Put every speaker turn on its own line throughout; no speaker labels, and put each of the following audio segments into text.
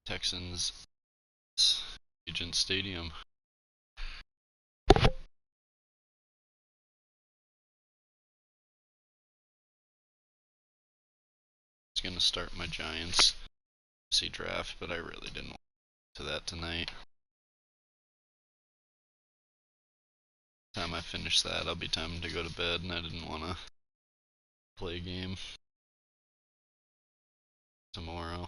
Texans Agent Stadium. I was gonna start my Giants draft, but I really didn't want to that tonight. By the time I finish that, I'll be time to go to bed, and I didn't want to play a game tomorrow.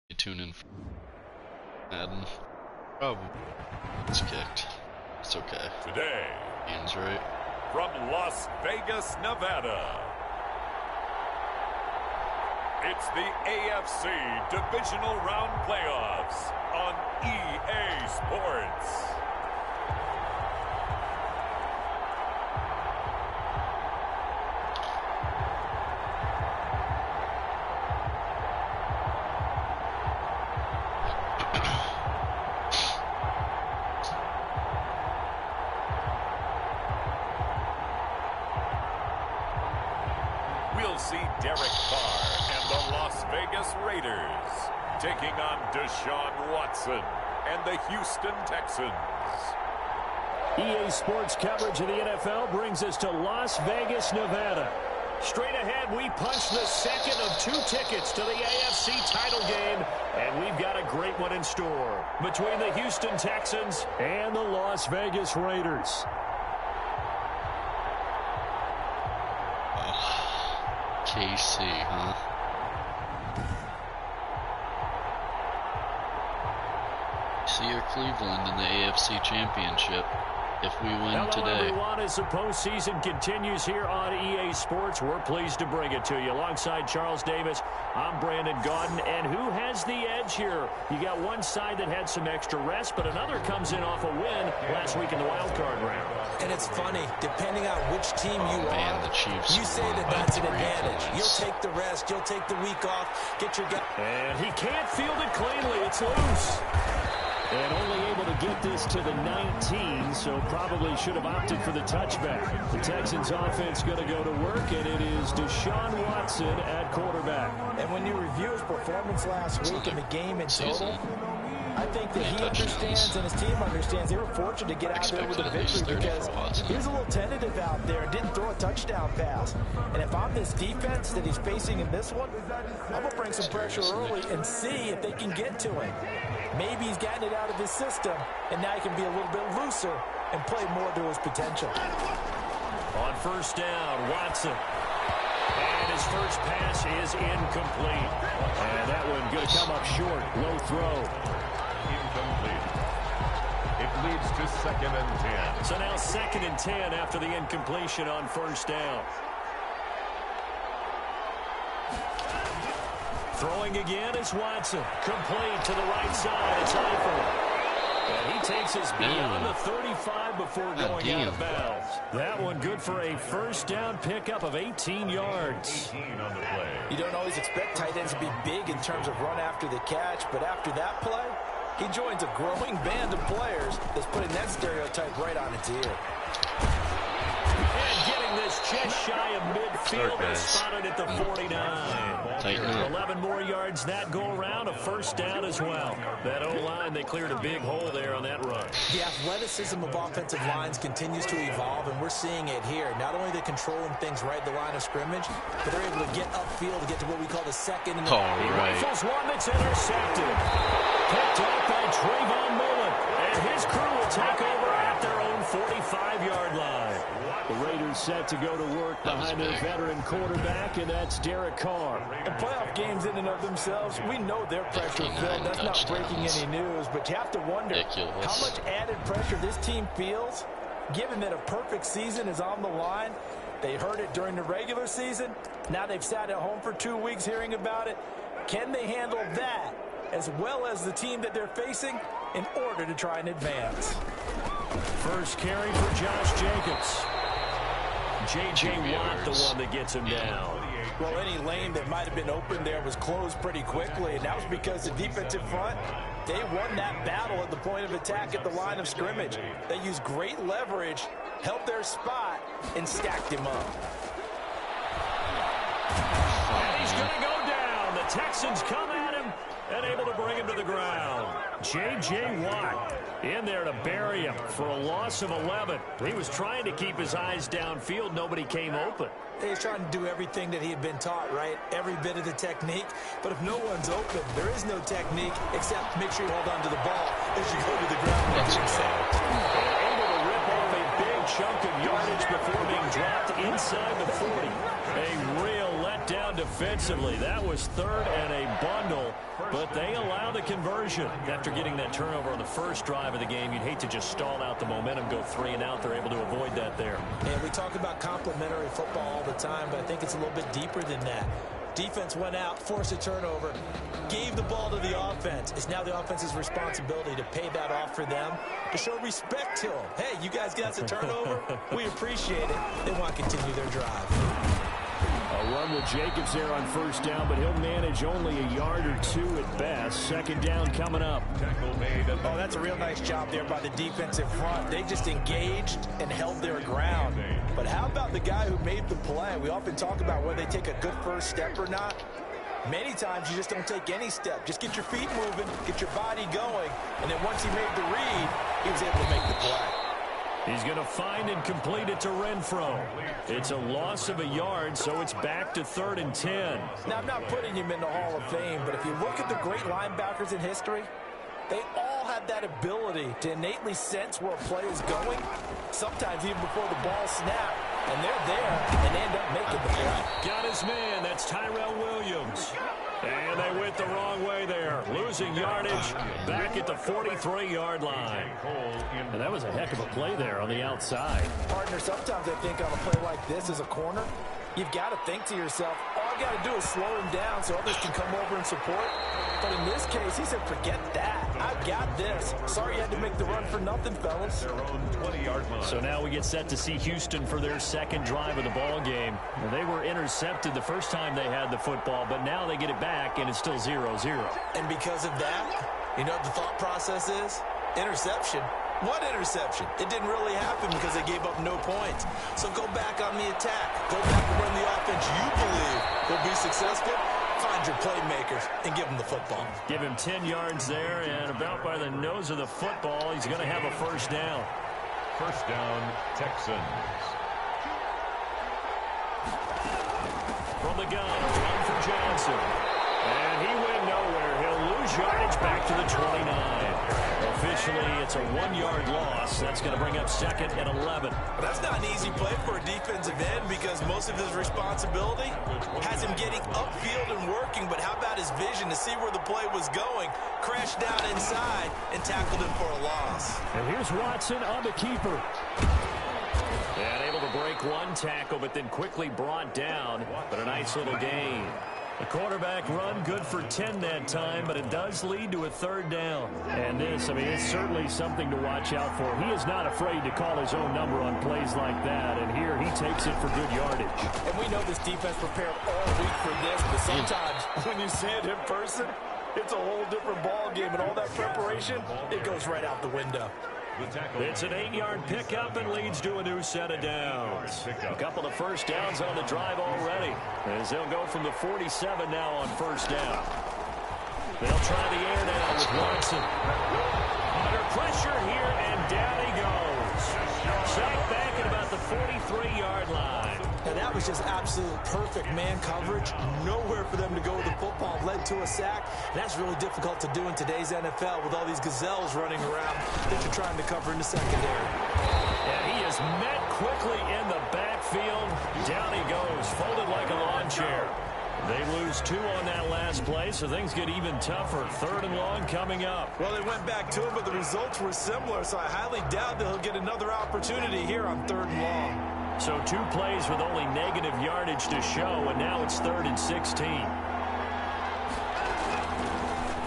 You tune in for Madden. Probably it's kicked. It's okay.
Today,
Ian's right.
From Las Vegas, Nevada, it's the AFC Divisional Round Playoffs on EA Sports. We'll see Derek Carr and the Las Vegas Raiders taking on Deshaun Watson and the Houston Texans.
EA Sports coverage of the NFL brings us to Las Vegas, Nevada. Straight ahead, we punch the second of 2 tickets to the AFC title game, and we've got a great one in store between the Houston Texans and the Las Vegas Raiders.
KC, huh? See your Cleveland in the AFC Championship if we win
Hello,
today.
Everyone, as the postseason continues here on EA Sports, we're pleased to bring it to you. Alongside Charles Davis, I'm Brandon Gaudin, and who has the edge here? You got one side that had some extra rest, but another comes in off a win last week in the wild card round.
And it's funny, depending on which team you
Man,
are,
the Chiefs
you say that
won by
that's an
3
advantage.
points.
You'll take the rest, you'll take the week off, get your guy.
And he can't field it cleanly. It's loose. And only able to get this to the 19, so probably should have opted for the touchback. The Texans offense going to go to work, and it is Deshaun Watson at quarterback.
And when you review his performance last week in the game in total, I think that he understands and his team understands they were fortunate to get out there with a victory because he was a little tentative out there and didn't throw a touchdown pass. And if I'm this defense that he's facing in this one, I'm going to bring some pressure early and see if they can get to him. Maybe he's gotten it out of his system, and now he can be a little bit looser and play more to his potential.
On first down, Watson. And his first pass is incomplete. And that one going to come up short. Low throw.
Incomplete. It leads to 2nd and 10.
So now 2nd and 10 after the incompletion on first down. Throwing again is Watson. Complete to the right side. It's Eifert. And he takes us beyond the 35 before going out of bounds. That one good for a first down pickup of 18 yards.
18 on the play.
You don't always expect tight ends to be big in terms of run after the catch, but after that play, he joins a growing band of players that's putting that stereotype right on its ear.
And getting this just shy of midfield is spotted at the 49. 11 more yards that go around, a first down as well. That O-line, they cleared a big hole there on that run.
The athleticism of offensive lines continues to evolve, and we're seeing it here. Not only are they controlling things right at the line of scrimmage, but they're able to get upfield to get to what we call the second. And
He rifles one that's intercepted. Picked up by Trayvon Mullen. And his crew will take over at their own 45-yard line. The Raiders set to go to work behind their veteran quarterback, and that's Derek Carr.
And playoff games in and of themselves, we know they're pressure-filled. That's not breaking any news, but you have to wonder how much added pressure this team feels, given that a perfect season is on the line. They heard it during the regular season. Now they've sat at home for 2 weeks hearing about it. Can they handle that as well as the team that they're facing in order to try and advance?
First carry for Josh Jacobs. J.J. Watt, the one that gets him down.
Well, any lane that might have been open there was closed pretty quickly, and that was because the defensive front, they won that battle at the point of attack at the line of scrimmage. They used great leverage, held their spot, and stacked him up.
And he's going to go down. The Texans come at him Unable to bring him to the ground. J.J. Watt in there to bury him for a loss of 11. He was trying to keep his eyes downfield. Nobody came open.
He's trying to do everything that he had been taught, right? Every bit of the technique. But if no one's open, there is no technique except make sure you hold on to the ball as you go to the ground.
That's
Able to rip off a big chunk of yardage before being dropped inside the 40. A real letdown defensively. That was third and a bundle, but they allow the conversion. After getting that turnover on the first drive of the game, you'd hate to just stall out the momentum, go 3 and out. They're able to avoid that there.
And we talk about complementary football all the time, but I think it's a little bit deeper than that. Defense went out, forced a turnover, gave the ball to the offense. It's now the offense's responsibility to pay that off for them, to show respect to them. Hey, you guys got a turnover? We appreciate it. They want to continue their drive.
A run with Jacobs there on first down, but he'll manage only a yard or 2 at best. Second down coming up.
Oh, that's a real nice job there by the defensive front. They just engaged and held their ground. But how about the guy who made the play? We often talk about whether they take a good first step or not. Many times you just don't take any step. Just get your feet moving, get your body going, and then once he made the read, he was able to make the play.
He's going to find and complete it to Renfro. It's a loss of a yard, so it's back to 3rd and 10.
Now, I'm not putting him in the Hall of Fame, but if you look at the great linebackers in history, they all have that ability to innately sense where a play is going, sometimes even before the ball snaps, and they're there and end up making the play.
Got his man. That's Tyrell Williams. And they went the wrong way there. Losing yardage back at the 43-yard line. And that was a heck of a play there on the outside.
Partner, sometimes I think on a play like this as a corner, you've got to think to yourself, all I got to do is slow him down so others can come over and support. But in this case, he said, forget that. I've got this. Sorry you had to make the run for nothing, fellas.
So now we get set to see Houston for their second drive of the ball game. They were intercepted the first time they had the football, but now they get it back, and it's still 0-0.
And because of that, you know what the thought process is? Interception. What interception? It didn't really happen because they gave up no points. So go back on the attack. Go back and run the offense you believe will be successful. Find your playmakers and give them the football.
Give him 10 yards there, and about by the nose of the football, he's going to have a first down.
First down, Texans.
From the gun, a run for Johnson. And he went nowhere. He'll lose yardage back to the 29. Officially, it's a 1-yard loss. That's going to bring up 2nd and 11.
That's not an easy play for a defensive end because most of his responsibility has him getting upfield and working. But how about his vision to see where the play was going, crashed down inside, and tackled him for a loss.
And here's Watson on the keeper. And able to break one tackle, but then quickly brought down. But a nice little gain. The quarterback run good for 10 that time, but it does lead to a 3rd down. And this, I mean, it's certainly something to watch out for. He is not afraid to call his own number on plays like that, and here he takes it for good yardage.
And we know this defense prepared all week for this, but sometimes when you see it in person, it's a whole different ball game, and all that preparation, it goes right out the window.
It's an 8-yard pickup and leads to a new set of downs. A couple of first downs on the drive already, as they'll go from the 47 now on first down. They'll try the air now with Watson. Under pressure here, and down he goes. Sacked back at about the 43-yard line.
And that was just absolute perfect man coverage. Nowhere for them to go with the football. Led to a sack. And that's really difficult to do in today's NFL with all these gazelles running around that you're trying to cover in the secondary.
And he is met quickly in the backfield. Down he goes, folded like a lawn chair. They lose 2 on that last play, so things get even tougher. 3rd and long coming up.
Well, they went back to him, but the results were similar, so I highly doubt that he'll get another opportunity here on 3rd and long.
So 2 plays with only negative yardage to show, and now it's 3rd and 16.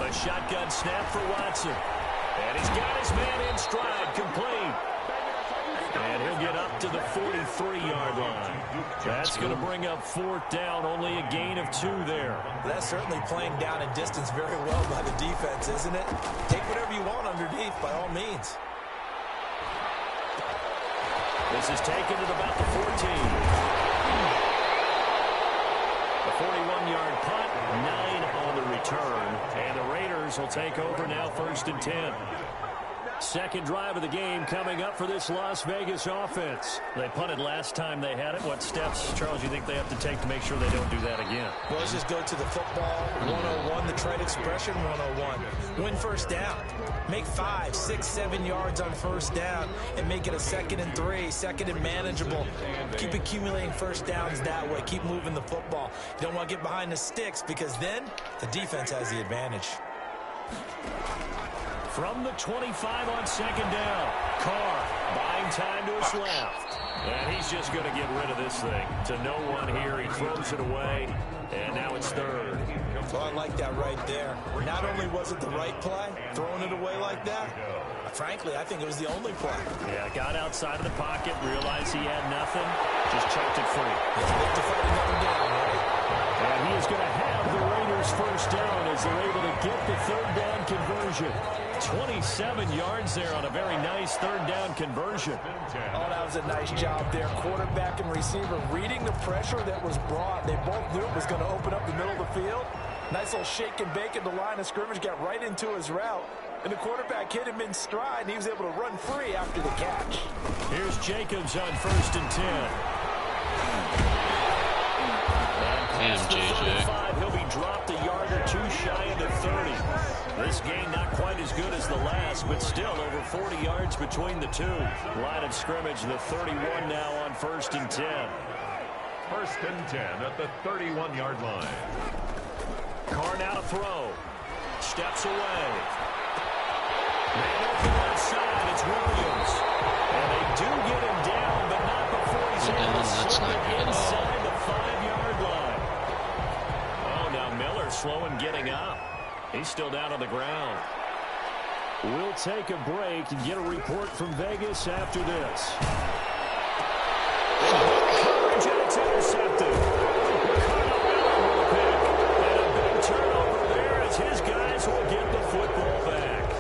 A shotgun snap for Watson. And he's got his man in stride, complete. And he'll get up to the 43-yard line. That's going to bring up 4th down, only a gain of 2 there.
That's certainly playing down in distance very well by the defense, isn't it? Take whatever you want underneath, by all means.
This is taken at about the 14. A 41-yard punt, 9 on the return. And the Raiders will take over now, 1st and 10. Second drive of the game coming up for this Las Vegas offense. They punted last time they had it. What steps, Charles, you think they have to take to make sure they don't do that again?
Well, let's just go to the football 101, the trade expression 101. Win first down. Make 5, 6, 7 yards on first down and make it a 2nd and 3, 2nd and manageable. Keep accumulating first downs that way. Keep moving the football. You don't want to get behind the sticks because then the defense has the advantage.
From the 25 on 2nd down. Carr buying time to his left. And he's just going to get rid of this thing. To no one here. He throws it away. And now it's 3rd.
Well, I like that right there. Not only was it the right play, throwing it away like that, frankly, I think it was the only play.
Yeah, got outside of the pocket, realized he had nothing, just chucked it free.
Yeah, look to fight another down, right?
And he is going to have the Raiders first down as they're able to get the 3rd down conversion. 27 yards there on a very nice 3rd down conversion.
Oh, that was a nice job there. Quarterback and receiver reading the pressure that was brought. They both knew it was going to open up the middle of the field. Nice little shake and bake at the line of scrimmage, got right into his route. And the quarterback hit him in stride, and he was able to run free after the catch.
Here's Jacobs on 1st and 10.
Damn, JJ.
He'll be dropped a yard or two shy of the 30. This game not quite as good as the last, but still over 40 yards between the two. Line of scrimmage, the 31 now on 1st and 10.
1st and 10 at the 31-yard line.
Carr now to throw. Steps away. Man open left side, it's Williams. And they do get him down, but not before he's able to slip inside the 5-yard line. Oh, now Miller slow in getting up. He's still down on the ground. We'll take a break and get a report from Vegas after this. Coverage, and it's intercepted. And a big turnover there as his guys will get the football back.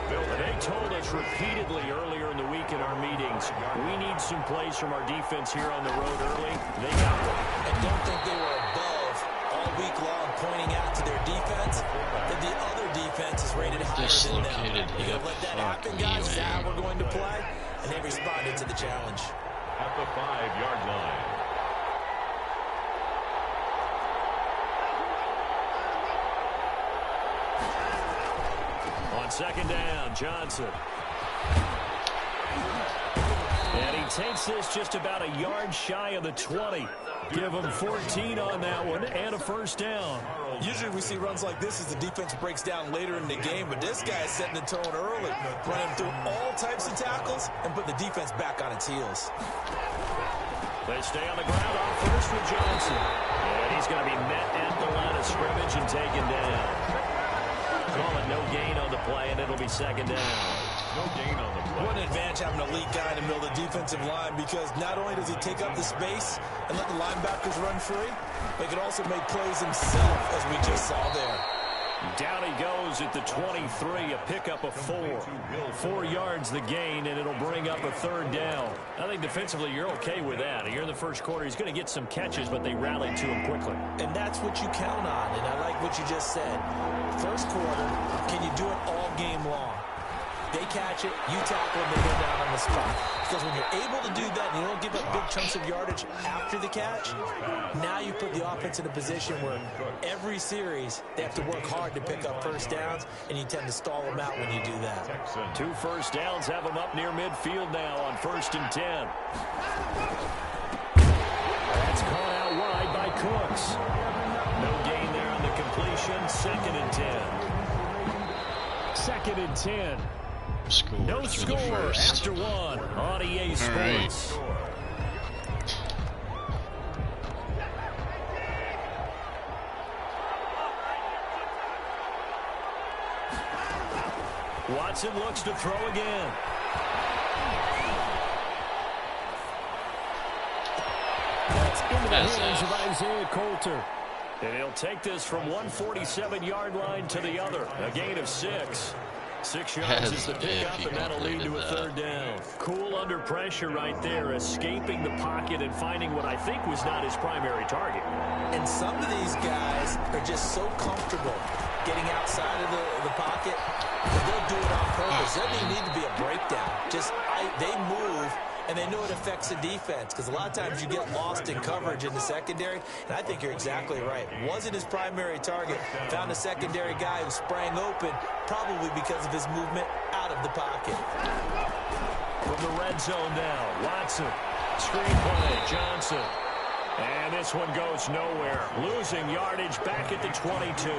They told us repeatedly earlier in the week in our meetings, we need some plays from our defense here on the road early. They got one.
And don't think they were above all week long pointing out to their defense that the other defense is rated higher than them. You're going to let that happen, guys? Is that how we're going to play? And they responded to the challenge.
At the 5-yard line.
On 2nd down, Johnson. And he takes this just about a yard shy of the 20. Give him 14 on that one and a 1st down.
Usually we see runs like this as the defense breaks down later in the game, but this guy is setting the tone early, running through all types of tackles and putting the defense back on its heels.
They stay on the ground on 1st with Johnson. And he's going to be met at the line of scrimmage and taken down. Call it no gain on the play, and it'll be 2nd down.
No gain on the play.
What an advantage having an elite guy in the middle of the defensive line, because not only does he take up the space and let the linebackers run free, but he can also make plays himself, as we just saw there.
Down he goes at the 23, a pickup of 4. 4 yards the gain, and it'll bring up a 3rd down. I think defensively you're okay with that. Here in the first quarter, he's going to get some catches, but they rallied to him quickly.
And that's what you count on, and I like what you just said. First quarter, can you do it all game long? They catch it, you tackle them, they go down on the spot. Because when you're able to do that and you don't give up big chunks of yardage after the catch, now you put the offense in a position where every series they have to work hard to pick up 1st downs, and you tend to stall them out when you do that.
2 1st downs have them up near midfield now on 1st and 10. That's caught out wide by Cooks. No gain there on the completion. 2nd and 10. 2nd and 10. No score after 1 on EA Sports. Watson looks to throw again. That's into the hands of Isaiah Coulter. And he'll take this from 147-yard line to the other. A gain of 6. 6 yards is the pickup, and that'll lead to a 3rd down. Cool under pressure right there, escaping the pocket and finding what I think was not his primary target.
And some of these guys are just so comfortable getting outside of the pocket that they'll do it on purpose. There doesn't need to be a breakdown. They move, and they know it affects the defense, because a lot of times you get lost in coverage in the secondary, and I think you're exactly right. Wasn't his primary target. Found a secondary guy who sprang open, probably because of his movement out of the pocket.
From the red zone now, Watson. Screen play, Johnson. And this one goes nowhere. Losing yardage back at the 22.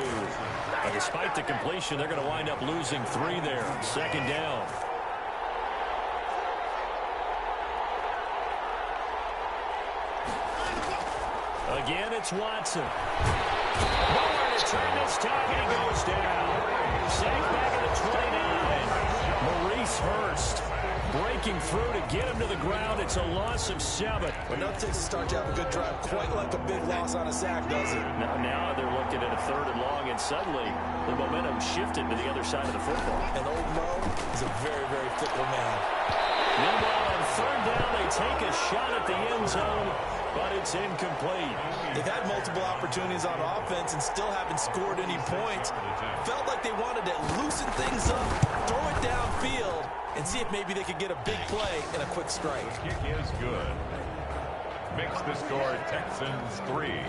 But despite the completion, they're going to wind up losing 3 there. 2nd down. Again, it's Watson. Nowhere to turn this time, and he goes down. Sacked back at the 29. Maurice Hurst breaking through to get him to the ground. It's a loss of 7.
Well, no Texans start to have a good drive, quite like a big loss on a sack, does it?
Now they're looking at a 3rd and long, and suddenly the momentum shifted to the other side of the football.
And old Mo is a very, very fickle man.
Meanwhile, on 3rd down, they take a shot at the end zone, but it's incomplete.
They've had multiple opportunities on offense and still haven't scored any points. Felt like they wanted to loosen things up, throw it downfield, and see if maybe they could get a big play and a quick strike.
Kick is good. Makes the score Texans 3.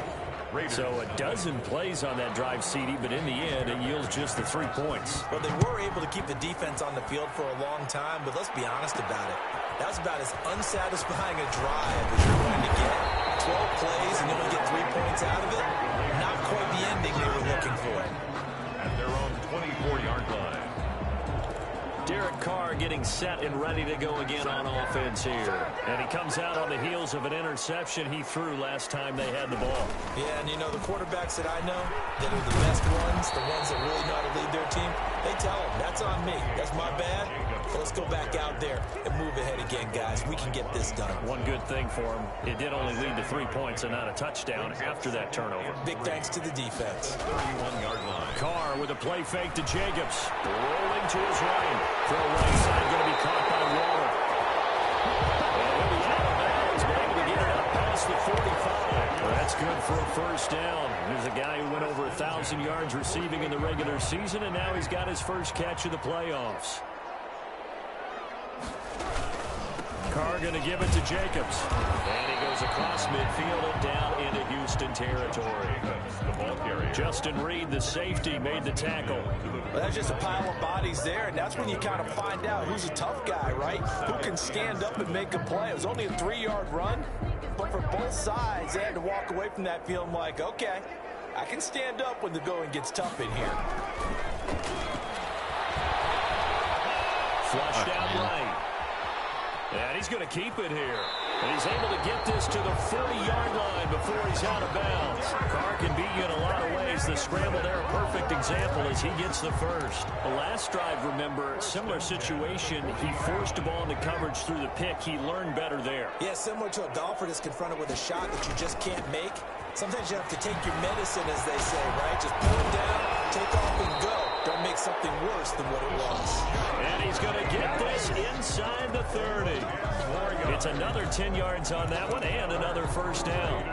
Raiders.
So a dozen plays on that drive, CD, but in the end, it yields just the 3 points.
Well, they were able to keep the defense on the field for a long time, but let's be honest about it. That was about as unsatisfying a drive as you're going to get. 12 plays and you only get 3 points out of it. Not quite the ending they were looking for.
At their own 24-yard line.
Derek Carr getting set and ready to go again on offense here. And he comes out on the heels of an interception he threw last time they had the ball.
Yeah, and you know, the quarterbacks that I know that are the best ones, the ones that really know how to lead their team, they tell them, that's on me. That's my bad. But let's go back out there and move ahead again, guys. We can get this done.
One good thing for him, it did only lead to 3 points and not a touchdown after that turnover.
Big thanks to the defense.
31-yard line.
Carr with a play fake to Jacobs. Rolling to his right. Throw right side, going to be caught by Waller. And he'll be out of bounds, but able to get it up past the 45. Well, that's good for a 1st down. There's a guy who went over 1,000 yards receiving in the regular season, and now he's got his first catch of the playoffs. Carr going to give it to Jacobs. And he goes across midfield and down into Houston territory.
The ball carrier.
Justin Reed, the safety, made the tackle.
Well, that's just a pile of bodies there, and that's when you kind of find out who's a tough guy, right? Who can stand up and make a play. It was only a 3-yard run, but for both sides, they had to walk away from that feeling like, okay, I can stand up when the going gets tough in here.
Flush down right. And he's going to keep it here. And he's able to get this to the 40-yard line before he's out of bounds. Carr can beat you in a lot of ways. The scramble there, a perfect example as he gets the first. The last drive, remember, similar situation. He forced the ball into coverage through the pick. He learned better there.
Yeah, similar to a golfer that's confronted with a shot that you just can't make. Sometimes you have to take your medicine, as they say, right? Just pull it down, take off, and go. Don't make something worse than what it was.
And he's going to get this inside the 30. It's another 10 yards on that one and another 1st down.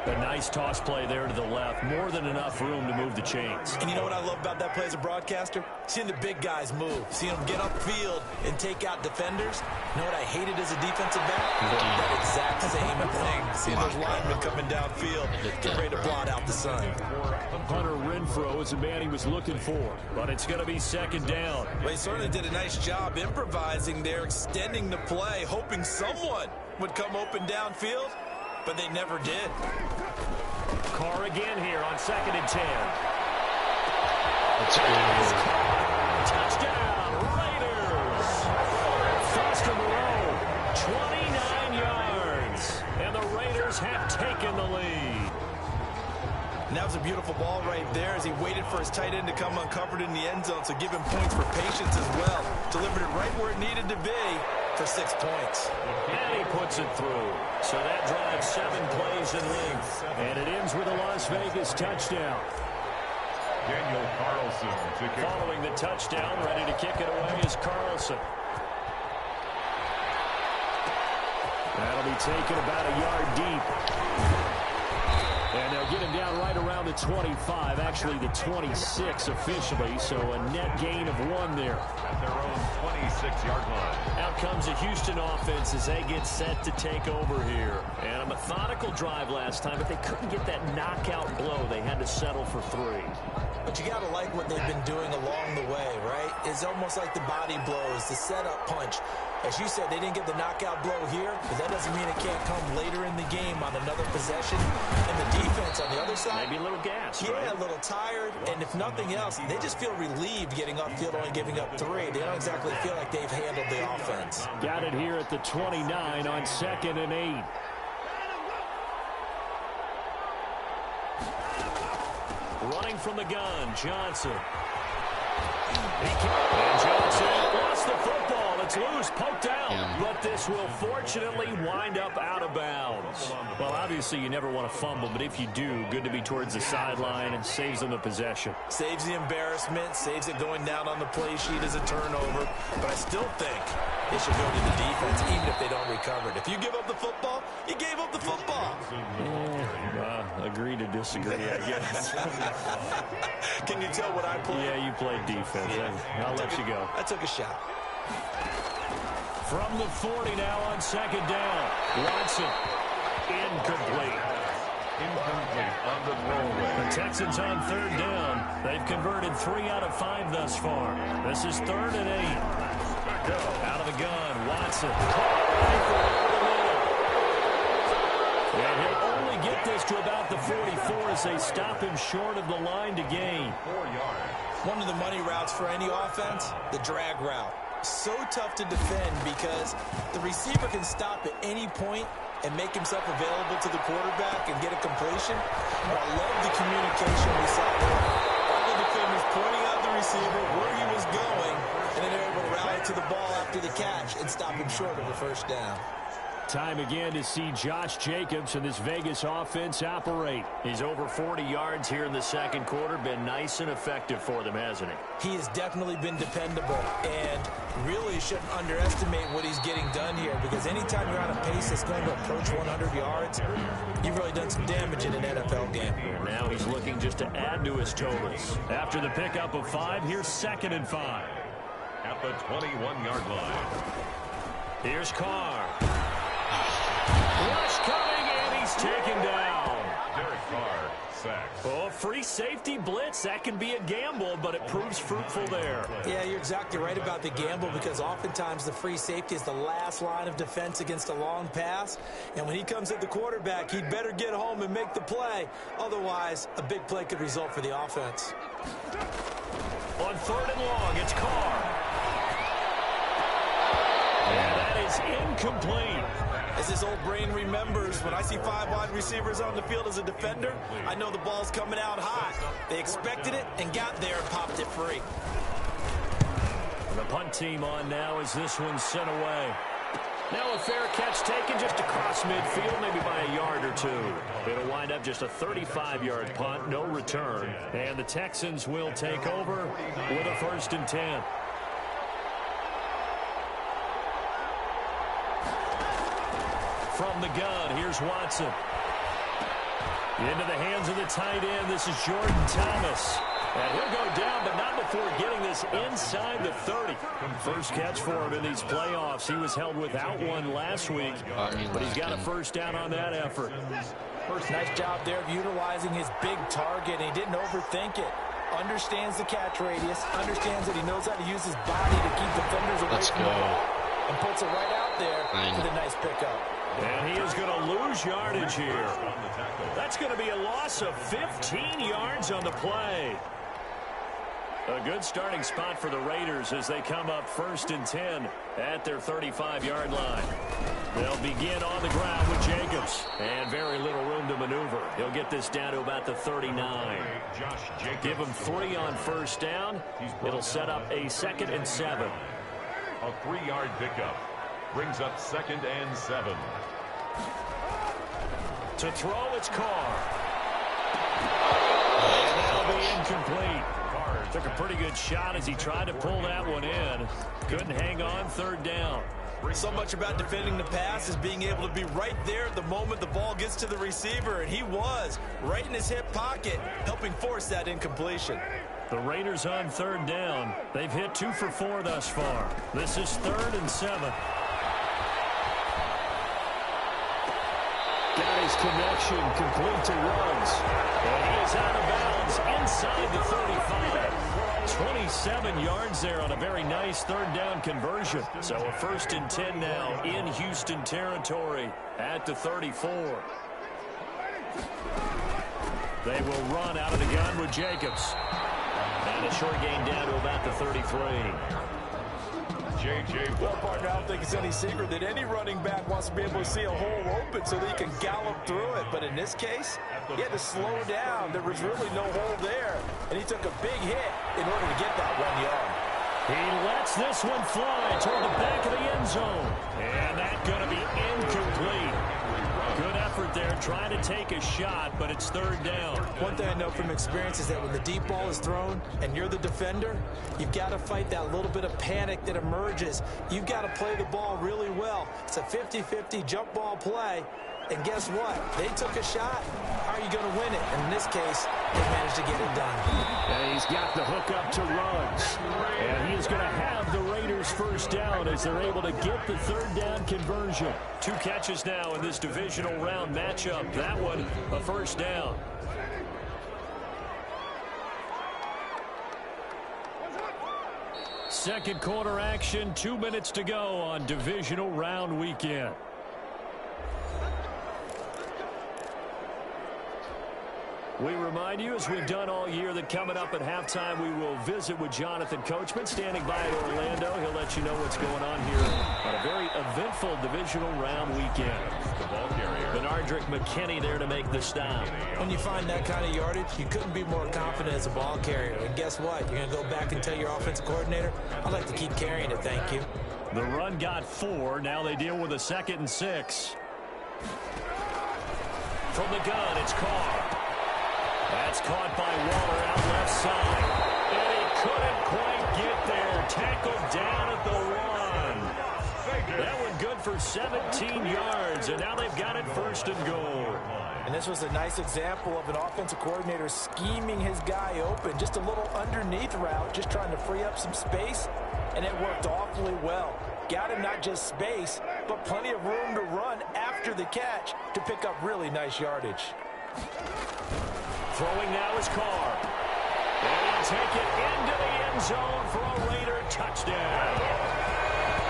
A nice toss play there to the left. More than enough room to move the chains.
And you know what I love about that play as a broadcaster? Seeing the big guys move. Seeing them get upfield and take out defenders. You know what I hated as a defensive back? That exact same thing. Seeing those linemen coming downfield, get ready to blot out the sun.
Hunter Renfrow is the man he was looking for. But it's going to be 2nd down.
Well, he certainly did a nice job improvising there, extending the play, hoping someone would come open downfield. But they never did.
Carr again here on 2nd and 10.
That's good.
Touchdown, Raiders. First in a row, 29 yards. And the Raiders have taken the lead.
And that was a beautiful ball right there as he waited for his tight end to come uncovered in the end zone. So give him points for patience as well. Delivered it right where it needed to be for 6 points.
And he puts it through. So that drives 7 plays in length. And it ends with a Las Vegas touchdown. Following the touchdown, ready to kick it away is Carlson. That'll be taken about a yard deep. And they'll get him down right around the 25, actually the 26 officially, so a net gain of 1 there.
At their own 26-yard line.
Out comes the Houston offense as they get set to take over here. And a methodical drive last time, but they couldn't get that knockout blow. They had to settle for 3.
But you got to like what they've been doing along the way, right? It's almost like the body blows, the setup punch. As you said, they didn't get the knockout blow here, but that doesn't mean it can't come later in the game on another possession. And the defense on the other side,
maybe a little gas,
yeah,
right?
A little tired. And if nothing else, they just feel relieved getting upfield, only giving up 3. They don't exactly feel like they've handled the offense.
Got it here at the 29 on 2nd and 8. Running from the gun, Johnson. And Johnson lost the football. It's loose, poked out. But this will fortunately wind up out of bounds. Well, obviously you never want to fumble, but if you do, good to be towards the sideline and saves them the possession.
Saves the embarrassment, saves it going down on the play sheet as a turnover. But I still think it should go to the defense, even if they don't recover it. If you give up the football, you gave up the football.
Agree to disagree, I guess.
Can you tell what I played?
Yeah, you played defense. Yeah. I'll let you go.
I took a shot.
From the 40 now on 2nd down. Watson. Incomplete.
On the throwaway.
The Texans on 3rd down. They've converted 3 out of 5 thus far. This is 3rd and 8. Out of the gun, Watson. And he'll only get this to about the 44 as they stop him short of the line to gain.
4 yards.
One of the money routes for any offense, the drag route. So tough to defend because the receiver can stop at any point and make himself available to the quarterback and get a completion. But I love the communication we saw there. All the defenders pointing out the receiver, where he was going, and then they're able to rally to the ball after the catch and stop him short of a 1st down.
Time again to see Josh Jacobs and this Vegas offense operate. He's over 40 yards here in the 2nd quarter. Been nice and effective for them, hasn't he?
He has definitely been dependable and really shouldn't underestimate what he's getting done here because anytime you're on a pace that's going to approach 100 yards, you've really done some damage in an NFL game.
And now he's looking just to add to his totals. After the pickup of 5, here's 2nd and 5.
At the 21-yard line.
Here's Carr. Rush coming, and he's taken down.
Derek Carr, sacks.
Oh, free safety blitz. That can be a gamble, but it proves fruitful there.
Yeah, you're exactly right about the gamble because oftentimes the free safety is the last line of defense against a long pass. And when he comes at the quarterback, he'd better get home and make the play. Otherwise, a big play could result for the offense.
On 3rd and long, it's Carr. And that is incomplete.
As this old brain remembers, when I see 5 wide receivers on the field as a defender, I know the ball's coming out hot. They expected it and got there and popped it free.
The punt team on now as this one's sent away. Now a fair catch taken just across midfield, maybe by a yard or 2. It'll wind up just a 35-yard punt, no return. And the Texans will take over with a 1st and 10. From the gun, here's Watson. Into the hands of the tight end, this is Jordan Thomas. And he'll go down, but not before getting this inside the 30. First catch for him in these playoffs. He was held without one last week, but he's got a 1st down on that effort.
Nice job there of utilizing his big target. He didn't overthink it. Understands the catch radius, understands that he knows how to use his body to keep defenders away from the ball, and puts it right out there for the nice pickup.
And he is going to lose yardage here. That's going to be a loss of 15 yards on the play. A good starting spot for the Raiders as they come up 1st and 10 at their 35-yard line. They'll begin on the ground with Jacobs. And very little room to maneuver. He'll get this down to about the 39. Give him 3 on 1st down. It'll set up a 2nd and 7.
A 3-yard pickup brings up 2nd and 7.
To throw, it's Carr. And that'll be incomplete. Took a pretty good shot as he tried to pull that one in. Couldn't hang on third down.
So much about defending the pass is being able to be right there at the moment the ball gets to the receiver, and he was right in his hip pocket, helping force that incompletion.
The Raiders on third down. They've hit 2 for 4 thus far. This is 3rd and 7. Got his connection complete to Ruggs. And he is out of bounds inside the 35. 27 yards there on a very nice third down conversion. So a 1st and 10 now in Houston territory at the 34. They will run out of the gun with Jacobs. And a short gain down to about the 33.
Well, partner, I don't think it's any secret that any running back wants to be able to see a hole open so that he can gallop through it. But in this case, he had to slow down. There was really no hole there, and he took a big hit in order to get that 1 yard.
He lets this one fly toward the back of the end zone. And that's going to be incomplete. Good effort there, trying to take a shot, but it's third down.
One thing I know from experience is that when the deep ball is thrown and you're the defender, you've got to fight that little bit of panic that emerges. You've got to play the ball really well. It's a 50-50 jump ball play. And guess what? They took a shot. How are you going to win it? And in this case, they managed to get it done.
And he's got the hook up to Ruggs. And he is going to have the Raiders first down as they're able to get the third down conversion. 2 catches now in this divisional round matchup. That one, a first down. Second quarter action, 2 minutes to go on divisional round weekend. We remind you, as we've done all year, that coming up at halftime, we will visit with Jonathan Coachman, standing by at Orlando. He'll let you know what's going on here on a very eventful divisional round weekend. The ball carrier, Benardrick McKinney, there to make the stop.
When you find that kind of yardage, you couldn't be more confident as a ball carrier. And guess what? You're going to go back and tell your offensive coordinator, I'd like to keep carrying it, thank you.
The run got 4. Now they deal with a 2nd and 6. From the gun, it's Carr. That's caught by Waller out left side. And he couldn't quite get there. Tackled down at the 1. That one good for 17 yards. And now they've got it 1st and goal.
And this was a nice example of an offensive coordinator scheming his guy open. Just a little underneath route, just trying to free up some space. And it worked awfully well. Got him not just space, but plenty of room to run after the catch to pick up really nice yardage.
Throwing now is Carr. And he'll take it into the end zone for a Raider touchdown.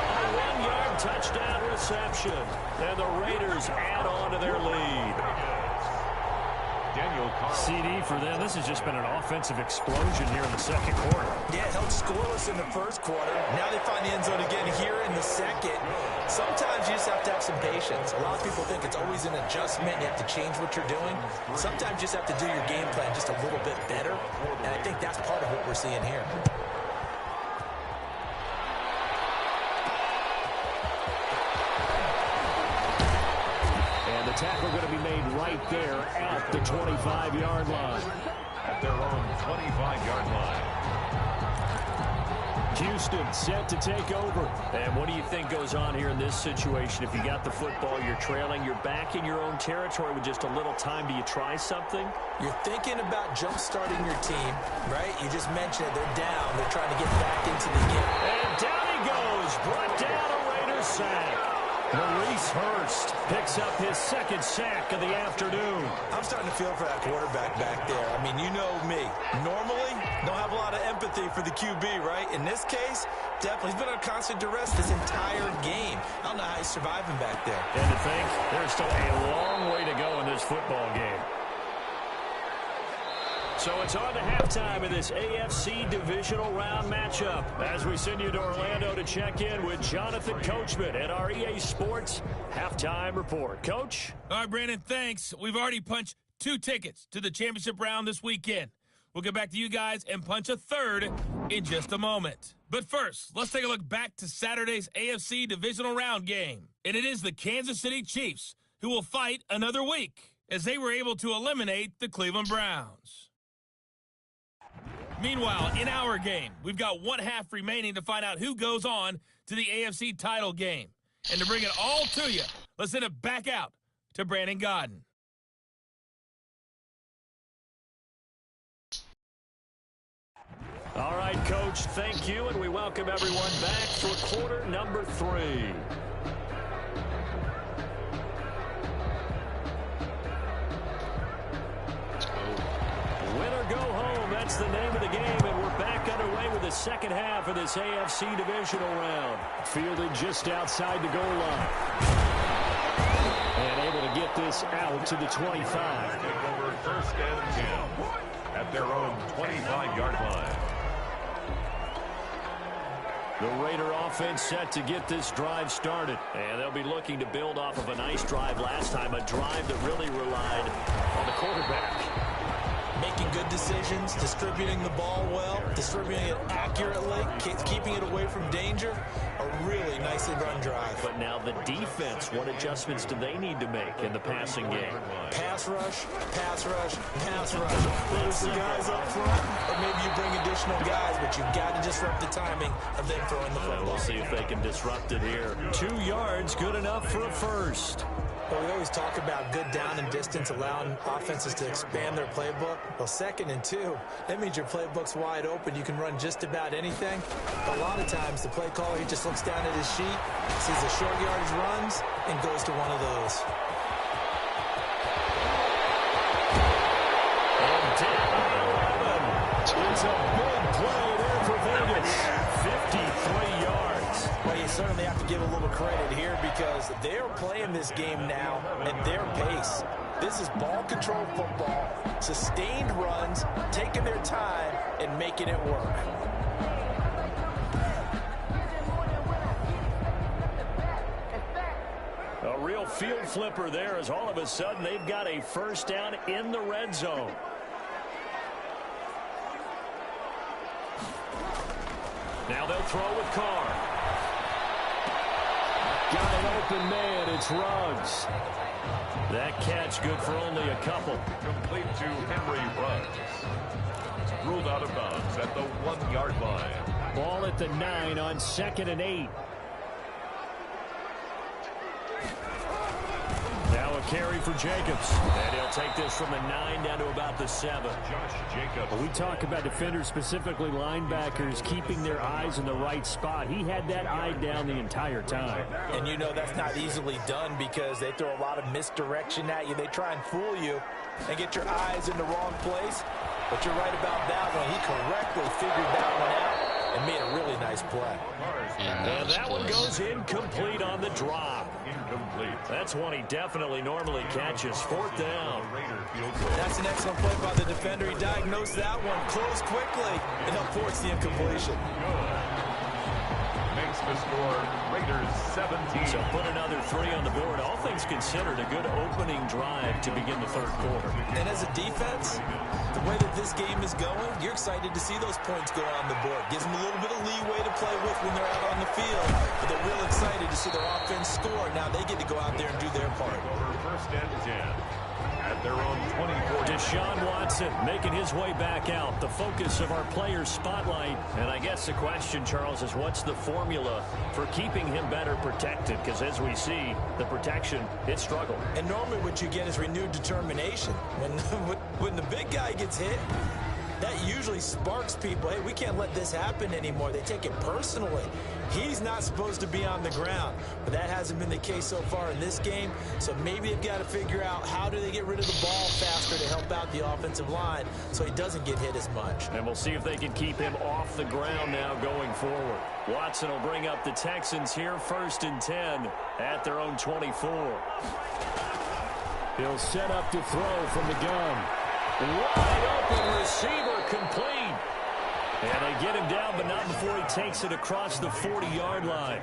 A 1-yard touchdown reception. And the Raiders add on to their lead. CD for them. This has just been an offensive explosion here in the second quarter.
Yeah, it held scoreless in the first quarter. Now they find the end zone again here in the second. Sometimes you just have to have some patience. A lot of people think it's always an adjustment. You have to change what you're doing. Sometimes you just have to do your game plan just a little bit better. And I think that's part of what we're seeing here.
Tackle going to be made right there at the 25-yard line.
At their own 25-yard line.
Houston set to take over. And what do you think goes on here in this situation? If you got the football, you're trailing, you're back in your own territory with just a little time. Do you try something?
You're thinking about jump-starting your team, right? You just mentioned it. They're down. They're trying to get back into the game.
And down he goes. Brought down a Raiders sack. Maurice Hurst picks up his 2nd sack of the afternoon.
I'm starting to feel for that quarterback back there. I mean, you know me. Normally, don't have a lot of empathy for the QB, right? In this case, definitely. He's been on constant duress this entire game. I don't know how he's surviving back there.
And to think, there's still a long way to go in this football game. So it's on to halftime in this AFC divisional round matchup as we send you to Orlando to check in with Jonathan Coachman at our EA Sports Halftime Report. Coach?
All right, Brandon, thanks. We've already punched 2 tickets to the championship round this weekend. We'll get back to you guys and punch a 3rd in just a moment. But first, let's take a look back to Saturday's AFC divisional round game. And it is the Kansas City Chiefs who will fight another week as they were able to eliminate the Cleveland Browns. Meanwhile, in our game, we've got 1/2 remaining to find out who goes on to the AFC title game. And to bring it all to you, let's send it back out to Brandon Godden.
All right, Coach, thank you, and we welcome everyone back for quarter number 3. Win or go home, that's the name of the game, and we're back underway with the second half of this AFC Divisional round. Fielded just outside the goal line. And able to get this out to the 25.
Take over first and 10 at their own 25-yard line.
The Raider offense set to get this drive started. And they'll be looking to build off of a nice drive last time, a drive that really relied on the quarterback.
Making good decisions, distributing the ball well, distributing it accurately, keeping it away from danger. A really nicely run drive.
But now the defense, what adjustments do they need to make in the passing game?
Pass rush, pass rush, pass rush. Whether it's the guys up front, or maybe you bring additional guys, but you've got to disrupt the timing of them throwing the football.
We'll see if they can disrupt it here. 2 yards, good enough for a first.
Well, we always talk about good down and distance, allowing offenses to expand their playbook. Well, 2nd and 2, that means your playbook's wide open. You can run just about anything. But a lot of times, the play caller, he just looks down at his sheet, sees the short yardage runs, and goes to one of those.
And down to 11. It's a big play there for Vegas. 53 yards.
Well, you certainly have to give a little credit here because they're playing this game now at their pace. This is ball control football, sustained runs, taking their time, and making it work.
A real field flipper there as all of a sudden they've got a first down in the red zone. Now they'll throw with Carr. Got an open man. It's Ruggs. That catch good for only a couple.
Complete to Henry Ruggs. Ruled out of bounds at the 1-yard line.
Ball at the 9 on 2nd and 8. Now a carry for Jacobs. And he'll take this from the 9 down to about the 7.
Josh Jacobs.
We talk about defenders, specifically linebackers, keeping their eyes in the right spot. He had that eye down the entire time.
And you know that's not easily done because they throw a lot of misdirection at you. They try and fool you and get your eyes in the wrong place. But you're right about that one. He correctly figured that one out and made a really nice play.
And that one goes incomplete on the drop.
Incomplete.
That's one he definitely normally catches. 4th down.
That's an excellent play by the defender. He diagnosed that one, closed quickly, and helped force the incompletion.
Makes the score Raiders 17.
So put another 3 on the board. All things considered, a good opening drive to begin the 3rd quarter.
And as a defense, the way that this game is going, you're excited to see those points go on the board. Gives them a little bit of leeway to play with when they're out on the field. But they're real excited to see their offense score. Now they get to go out there and do their part.
Over first and 10 at their own 24.
Deshaun Watson making his way back out. The focus of our players' spotlight. And I guess the question, Charles, is what's the formula for keeping him better protected? Because as we see, the protection, it struggled.
And normally what you get is renewed determination. When the big guy gets hit, that usually sparks people. Hey, we can't let this happen anymore. They take it personally. He's not supposed to be on the ground, but that hasn't been the case so far in this game. So maybe they've got to figure out how do they get rid of the ball faster to help out the offensive line so he doesn't get hit as much.
And we'll see if they can keep him off the ground now going forward. Watson will bring up the Texans here 1st and 10 at their own 24. He'll set up to throw from the gun. Wide open receiver complete. And they get him down, but not before he takes it across the 40-yard line.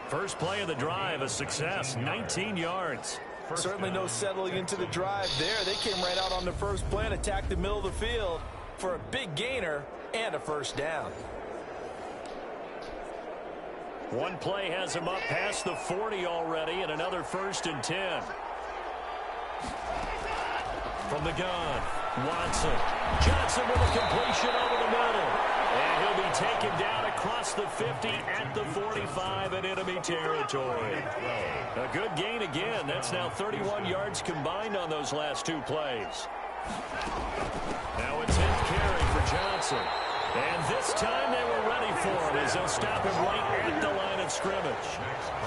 First play of the drive, a success, 19 yards.
Certainly no settling into the drive there. They came right out on the first play and attacked the middle of the field for a big gainer and a first down.
One play has him up past the 40 already, and another 1st and 10. From the gun. Watson. Johnson with a completion over the middle. And he'll be taken down across the 50 at the 45 in enemy territory. A good gain again. That's now 31 yards combined on those last two plays. Now a 10th carry for Johnson. And this time they were ready for him as they'll stop him right at the line of scrimmage.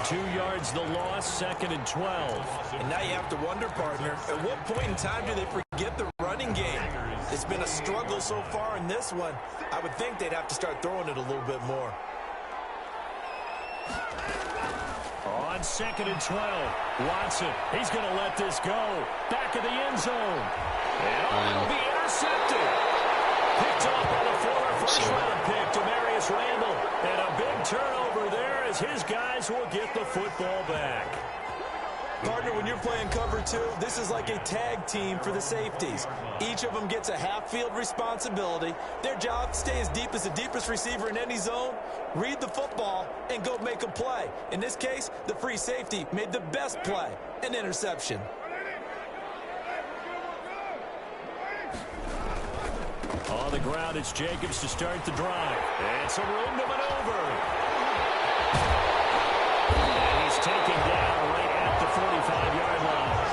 2 yards the loss, 2nd and 12.
And now you have to wonder, partner, at what point in time do they forget the running game? It's been a struggle so far in this one. I would think they'd have to start throwing it a little bit more.
On 2nd and 12, Watson, he's going to let this go. Back of the end zone. And it'll be intercepted. Picked off by the former first-round pick, Demarius Randall. And a big turnover there as his guys will get the football back.
Partner, when you're playing cover two, this is like a tag team for the safeties. Each of them gets a half-field responsibility. Their job, stay as deep as the deepest receiver in any zone, read the football, and go make a play. In this case, the free safety made the best play, an interception.
On the ground, it's Jacobs to start the drive. And some room to maneuver. And he's taken down right at the 45-yard line.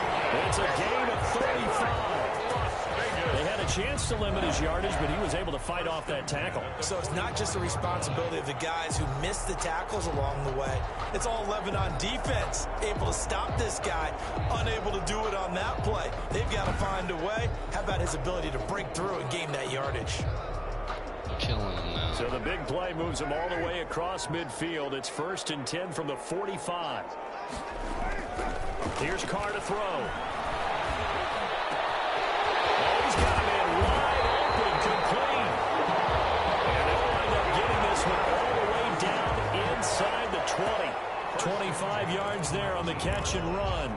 It's a gain of 35. They had a chance to limit his yardage, but he was able to fight off that tackle.
So it's not just the responsibility of the guys who missed the tackles along the way. It's all 11 on defense, able to stop this guy, unable to do it on that play. They've got to find a way. How about his ability to break through and gain that yardage?
Killing him now.
So the big play moves him all the way across midfield. It's 1st and 10 from the 45. Here's Carr to throw. He's got a man wide open, complete. And they'll wind up getting this one all the way down inside the 20. 25 yards there on the catch and run.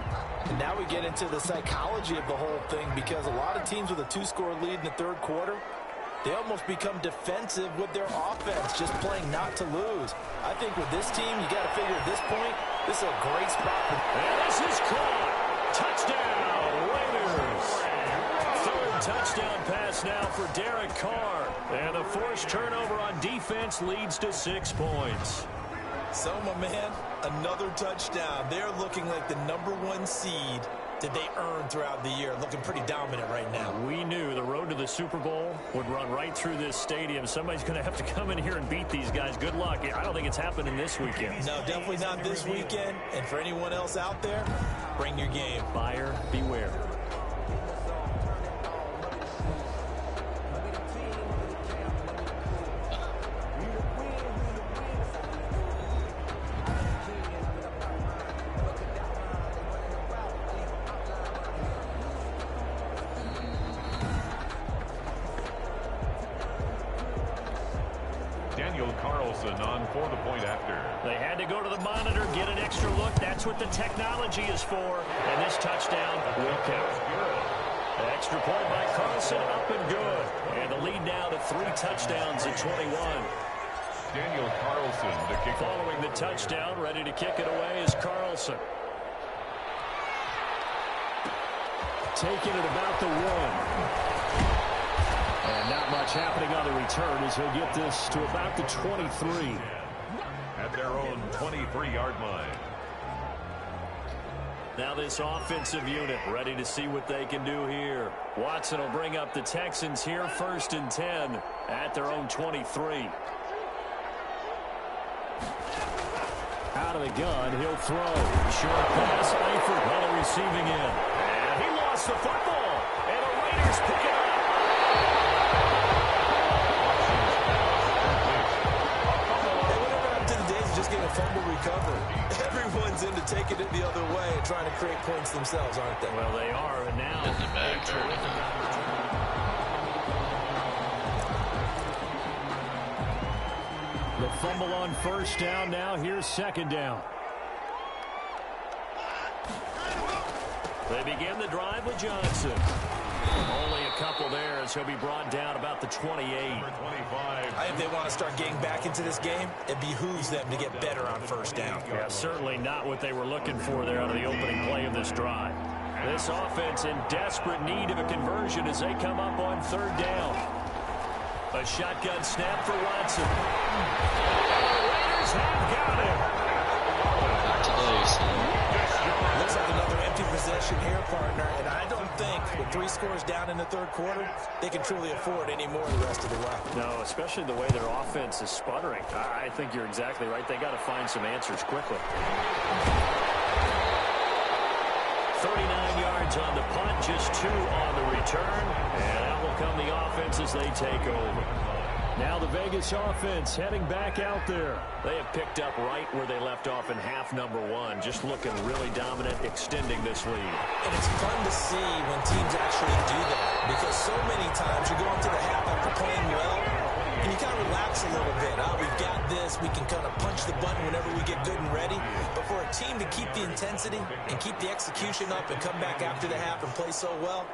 And now we get into the psychology of the whole thing, because a lot of teams with a 2-score lead in the third quarter, they almost become defensive with their offense, just playing not to lose. I think with this team, you got to figure at this point, this is a great spot for them.
And this is caught. Touchdown, Raiders. Third touchdown pass now for Derek Carr. And a forced turnover on defense leads to 6 points.
So, my man, another touchdown. They're looking like the #1 seed that they earned throughout the year. Looking pretty dominant right now.
We knew the road to the Super Bowl would run right through this stadium. Somebody's going to have to come in here and beat these guys. Good luck. I don't think it's happening this weekend.
No, definitely not this weekend. And for anyone else out there, bring your game.
Buyer beware.
On for the point after.
They had to go to the monitor, get an extra look. That's what the technology is for. And this touchdown will count. Extra point by Carlson, up and good. And the lead now to 3 touchdowns at 21.
Daniel Carlson to kick.
Following the touchdown, ready to kick it away is Carlson. Taking it about the 1. And not much happening on the return as he'll get this to about the 23.
At their own 23-yard line.
Now this offensive unit ready to see what they can do here. Watson will bring up the Texans here 1st and 10 at their own 23. Out of the gun, he'll throw. Short pass, Eifert on the receiving end. And he lost the football. And the Raiders pick it up.
A fumble recovery. Everyone's into taking it the other way and trying to create points themselves, aren't they?
Well, they are, and now the fumble on 1st down. Now here's 2nd down. They begin the drive with Johnson. Only a couple there as he'll be brought down about the 28.
If they want to start getting back into this game, it behooves them to get better on 1st down.
Yeah, certainly not what they were looking for there out of the opening play of this drive. This offense in desperate need of a conversion as they come up on third down. A shotgun snap for Watson. The Raiders have got him.
Not today, son.
Looks like another empty possession here, partner, and I don't think with 3 scores down in the third quarter, they can truly afford any more the rest of the way.
No, especially the way their offense is sputtering. I think you're exactly right. They got to find some answers quickly. 39 yards on the punt, just 2 on the return, and out will come the offense as they take over. Now the Vegas offense heading back out there. They have picked up right where they left off in half number 1, just looking really dominant, extending this lead.
And it's fun to see when teams actually do that, because so many times you go into the half after playing well, and you kind of relax a little bit. We've got this. We can kind of punch the button whenever we get good and ready. But for a team to keep the intensity and keep the execution up and come back after the half and play so well,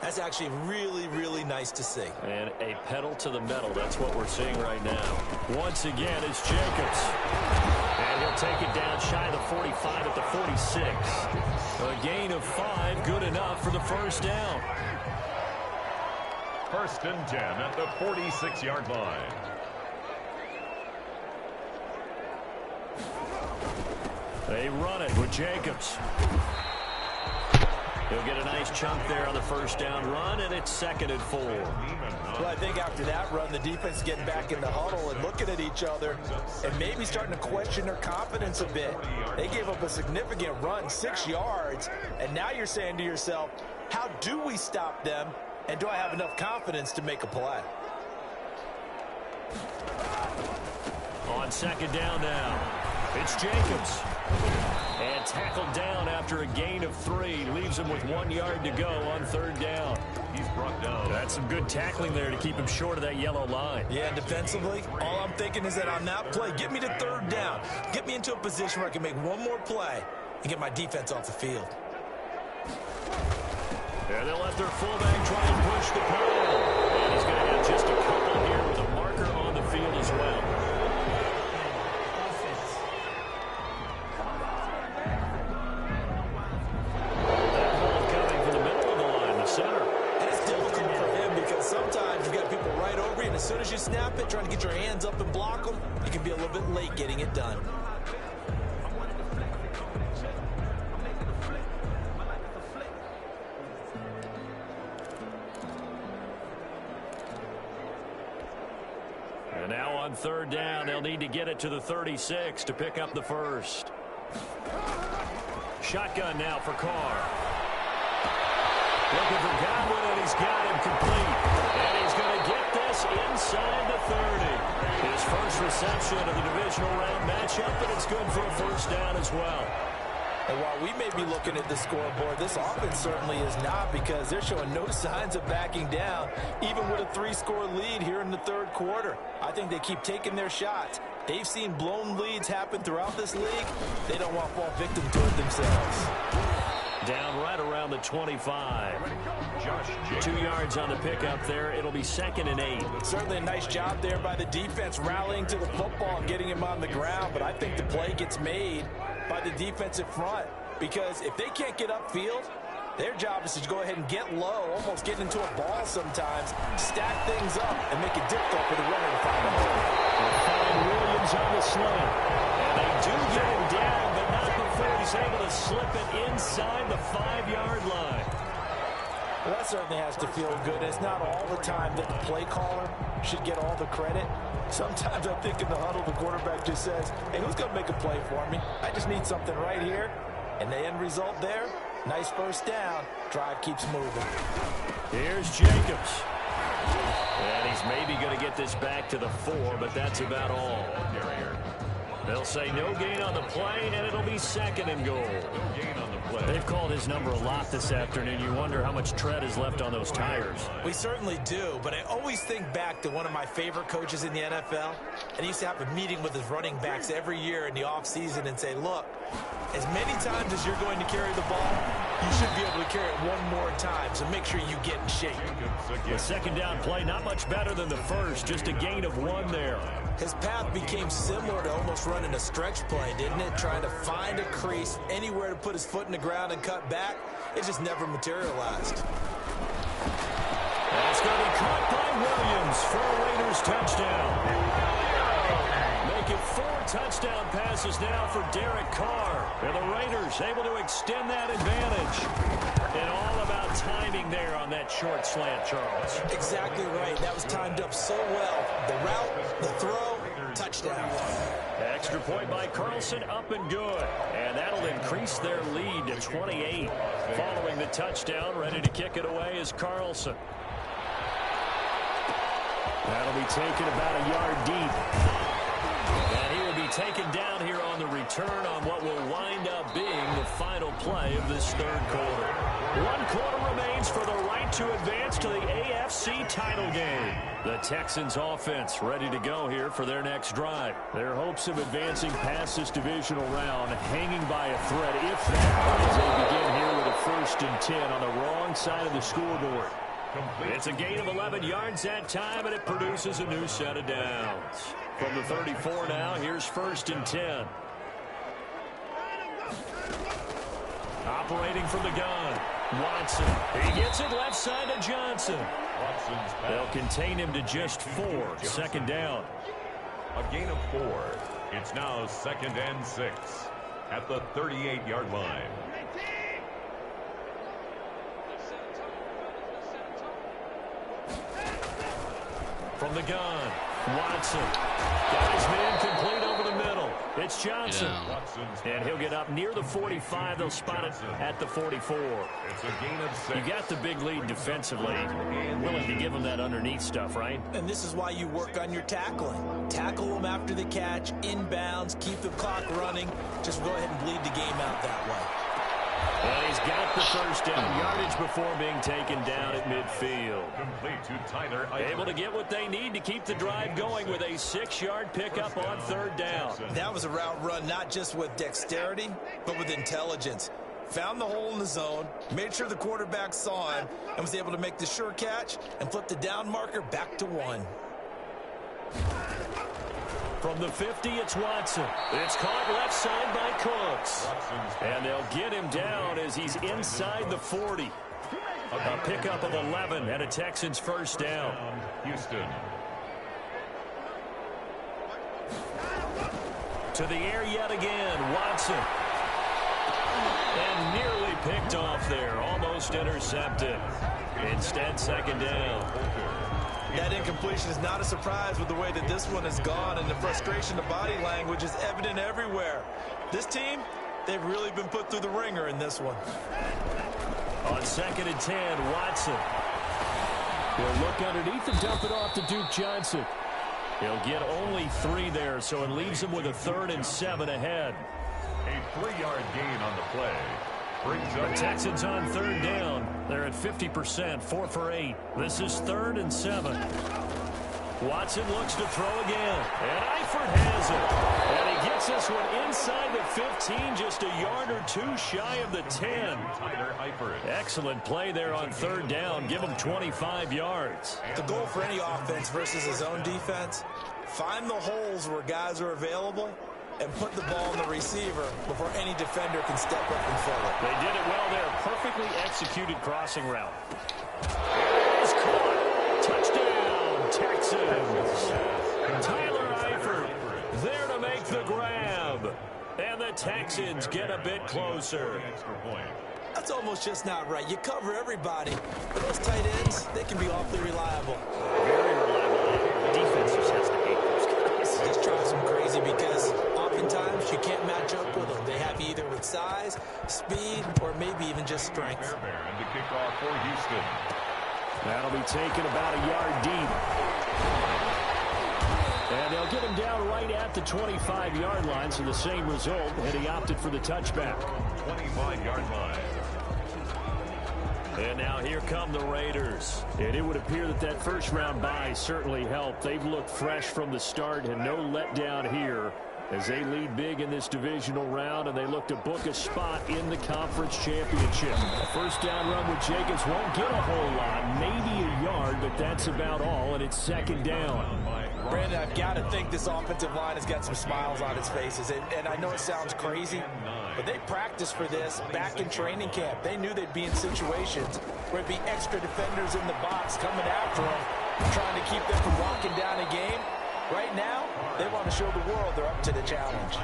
that's actually really, really nice to see. And
a pedal to the metal. That's what we're seeing right now. Once again, it's Jacobs. And he'll take it down shy of the 45 at the 46. A gain of 5, good enough for the first down.
1st and 10 at the 46-yard line.
They run it with Jacobs. He'll get a nice chunk there on the first down run, and it's 2nd and 4.
Well, I think after that run, the defense is getting back in the huddle and looking at each other and maybe starting to question their confidence a bit. They gave up a significant run, 6 yards, and now you're saying to yourself, how do we stop them, and do I have enough confidence to make a play?
On 2nd down now, it's Jacobs. And tackled down after a gain of 3. Leaves him with 1 yard to go on 3rd down. He's brought down. That's some good tackling there to keep him short of that yellow line.
Yeah, and defensively, all I'm thinking is that on that play, get me to 3rd down. Get me into a position where I can make one more play and get my defense off the field.
And they'll let their fullback try and push the pile. And he's going to have just a couple here with a marker on the field as well.
As soon as you snap it, trying to get your hands up and block them, you can be a little bit late getting it done.
And now on 3rd down, they'll need to get it to the 36 to pick up the first. Shotgun now for Carr. Looking for Godwin, and he's got him complete. And he's going to get this inside the 30. His first reception of the divisional round matchup, and it's good for a first down as well.
And while we may be looking at the scoreboard, this offense certainly is not, because they're showing no signs of backing down, even with a 3-score lead here in the 3rd quarter. I think they keep taking their shots. They've seen blown leads happen throughout this league. They don't want to fall victim to it themselves.
Down right around the 25. 2 yards on the pickup there. It'll be 2nd and 8.
Certainly a nice job there by the defense, rallying to the football and getting him on the ground. But I think the play gets made by the defensive front, because if they can't get upfield, their job is to go ahead and get low, almost get into a ball sometimes, stack things up, and make it difficult for the runner to find a hole.
Williams on the slant. And they do get him down, but not before he's able to slip it inside the 5-yard line.
Well, that certainly has to feel good. It's not all the time that the play caller should get all the credit. Sometimes I think in the huddle, the quarterback just says, hey, who's going to make a play for me? I just need something right here. And the end result there, nice first down. Drive keeps moving.
Here's Jacobs. And he's maybe going to get this back to the 4, but that's about all. They'll say no gain on the play, and it'll be 2nd and goal. No gain on the play. They've called his number a lot this afternoon. You wonder how much tread is left on those tires.
We certainly do, but I always think back to one of my favorite coaches in the NFL, and he used to have a meeting with his running backs every year in the offseason and say, look, as many times as you're going to carry the ball, you should be able to carry it one more time, so make sure you get in shape.
The second down play, not much better than the first, just a gain of 1 there.
His path became similar to almost running a stretch play, didn't it? Trying to find a crease, anywhere to put his foot in the ground and cut back. It just never materialized.
That's going to be caught by Williams for a Raiders touchdown. Make it 4 touchdown passes now for Derek Carr. And the Raiders able to extend that advantage. And all about timing there on that short slant, Charles.
Exactly right. That was timed up so well. The route, the throw, touchdown.
Extra point by Carlson, up and good. And that'll increase their lead to 28. Following the touchdown, ready to kick it away is Carlson. That'll be taken about a yard deep. And he will be taken down here on the return on what will wind up being the final play of this third quarter. 1 quarter remains for the right to advance to the AFC title game. The Texans offense ready to go here for their next drive. Their hopes of advancing past this divisional round hanging by a thread, if that, as they begin here with a 1st and 10 on the wrong side of the scoreboard. It's a gain of 11 yards that time, and it produces a new set of downs. From the 34 now, here's 1st and 10. Operating from the gun, Watson. He gets it left side to Johnson. They'll contain him to just 4. 2nd down.
A gain of 4. It's now 2nd and 6 at the 38-yard line.
From the gun, Watson. Got his man complete over the middle. It's Johnson. Yeah. And he'll get up near the 45. They'll spot it at the 44.
It's a gain of 6.
You got the big lead defensively. Willing to give them that underneath stuff, right?
And this is why you work on your tackling. Tackle them after the catch, inbounds, keep the clock running. Just go ahead and bleed the game out that way.
And he's got the 1st down yardage before being taken down at midfield.
Complete to Tyler.
Able to get what they need to keep the drive going with a 6-yard pickup on 3rd down.
That was a route run not just with dexterity, but with intelligence. Found the hole in the zone, made sure the quarterback saw him, and was able to make the sure catch and flip the down marker back to 1.
From the 50, it's Watson. It's caught left side by Cooks. And they'll get him down as he's inside the 40. A pickup of 11 and a Texans 1st down.
Houston.
To the air yet again, Watson. And nearly picked off there, almost intercepted. Instead, 2nd down.
That incompletion is not a surprise with the way that this one has gone, and the frustration of body language is evident everywhere. This team, they've really been put through the ringer in this one.
On 2nd and 10, Watson. He'll look underneath and dump it off to Duke Johnson. He'll get only 3 there, so it leaves him with a 3rd and 7 ahead.
A 3-yard gain on the play.
The Texans on 3rd down. They're at 50%, 4 for 8. This is 3rd and 7. Watson looks to throw again. And Eifert has it. And he gets this one inside the 15, just a yard or 2 shy of the 10. Excellent play there on 3rd down. Give him 25 yards.
The goal for any offense versus his own defense, find the holes where guys are available and put the ball on the receiver before any defender can step up and fill it.
They did it well there. Perfectly executed crossing route. It's caught. Touchdown, Texans. Tyler Eifert there to make the grab. And the Texans get a bit closer.
That's almost just not right. You cover everybody. But those tight ends, they can be awfully reliable.
Very reliable. Defense just has to hate those guys.
Just drives them crazy because oftentimes you can't match up with them. They have you either with size, speed, or maybe even just strength.
And the kickoff for Houston.
That'll be taken about a yard deep. And they'll get him down right at the 25-yard line, so the same result, and he opted for the touchback.
25-yard line.
And now here come the Raiders. And it would appear that that first-round bye certainly helped. They've looked fresh from the start and no letdown here as they lead big in this divisional round, and they look to book a spot in the conference championship. A first down run with Jacobs won't get a whole lot, maybe a yard, but that's about all, and it's second down.
Brandon, I've got to think this offensive line has got some smiles on its faces, and I know it sounds crazy, but they practiced for this back in training camp. They knew they'd be in situations where there'd be extra defenders in the box coming after them, trying to keep them from walking down a game. Right now, they want to show the world they're up to the challenge.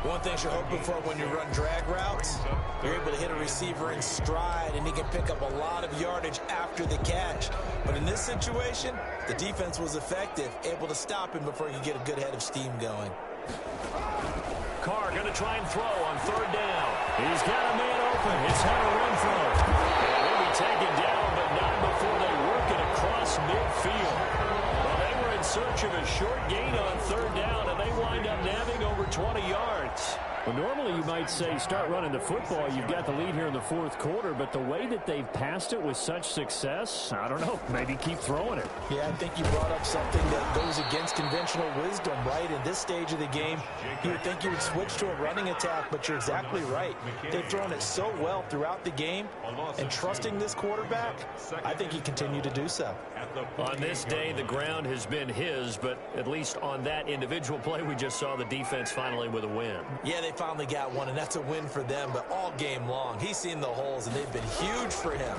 One thing you're hoping for when you run drag routes, you're able to hit a receiver in stride, and he can pick up a lot of yardage after the catch. But in this situation, the defense was effective, able to stop him before he could get a good head of steam going.
Carr going to try and throw on third down. He's got a man open. It's Hunter Renfrow. And he'll be taken down, but not before they work it across midfield. Well, they were in search of a short gain on third down, and they wind up nabbing over 20 yards. Well, normally you might say start running the football. You've got the lead here in the fourth quarter, but the way that they've passed it with such success, I don't know, maybe keep throwing it.
Yeah, I think you brought up something that goes against conventional wisdom, right? In this stage of the game, you would think you would switch to a running attack, but you're exactly right. They've thrown it so well throughout the game, and trusting this quarterback, I think he continued to do so.
On this day, the ground has been his, but at least on that individual play, we just saw the defense finally with a win.
Yeah, they finally got one, and that's a win for them, but all game long, he's seen the holes, and they've been huge for him.